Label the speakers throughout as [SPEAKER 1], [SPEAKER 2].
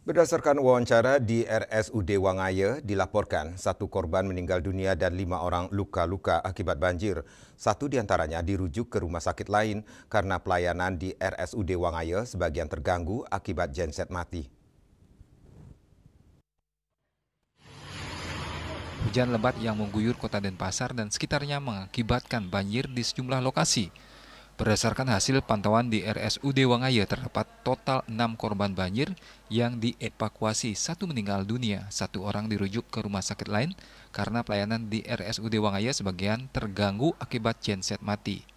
[SPEAKER 1] Berdasarkan wawancara di RSUD Wangaya, dilaporkan satu korban meninggal dunia dan 5 orang luka-luka akibat banjir. Satu diantaranya dirujuk ke rumah sakit lain karena pelayanan di RSUD Wangaya sebagian terganggu akibat genset mati.
[SPEAKER 2] Hujan lebat yang mengguyur kota Denpasar dan sekitarnya mengakibatkan banjir di sejumlah lokasi. Berdasarkan hasil pantauan di RSUD Wangaya terdapat total 6 korban banjir yang dievakuasi, satu meninggal dunia, satu orang dirujuk ke rumah sakit lain karena pelayanan di RSUD Wangaya sebagian terganggu akibat genset mati.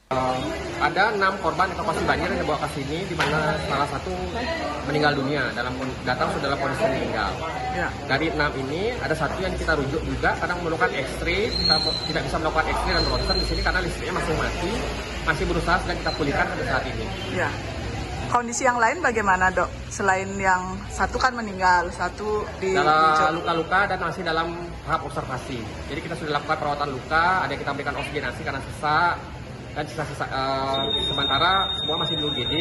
[SPEAKER 3] Ada 6 korban evakuasi banjir yang dibawa ke sini, di mana salah satu meninggal dunia datang sudah dalam kondisi meninggal. Ya. Dari 6 ini ada satu yang kita rujuk juga karena memerlukan X-ray, kita tidak bisa melakukan X-ray dan ronsen di sini karena listriknya masih mati, masih berusaha sedang kita pulihkan pada saat ini. Ya.
[SPEAKER 4] Kondisi yang lain bagaimana, Dok? Selain yang satu kan meninggal, satu di
[SPEAKER 3] luka-luka dan masih dalam tahap observasi. Jadi kita sudah lakukan perawatan luka, ada yang kita berikan oksigenasi karena sesak, dan sisa-sisa sementara semua masih di UGD.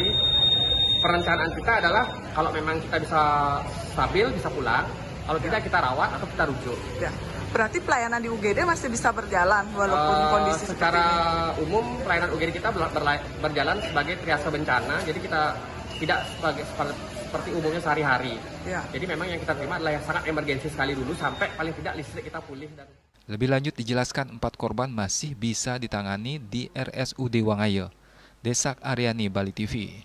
[SPEAKER 3] Perencanaan kita adalah kalau memang kita bisa stabil, bisa pulang. Kalau tidak, kita rawat atau kita rujuk.
[SPEAKER 4] Ya. Berarti pelayanan di UGD masih bisa berjalan walaupun kondisi
[SPEAKER 3] secara umum pelayanan UGD kita berjalan sebagai triase bencana. Jadi kita tidak seperti umumnya sehari-hari. Ya. Jadi memang yang kita terima adalah yang sangat emergensi sekali dulu sampai paling tidak listrik kita pulih.
[SPEAKER 2] Lebih lanjut dijelaskan 4 korban masih bisa ditangani di RSUD Wangaya. Desak Aryani, Bali TV.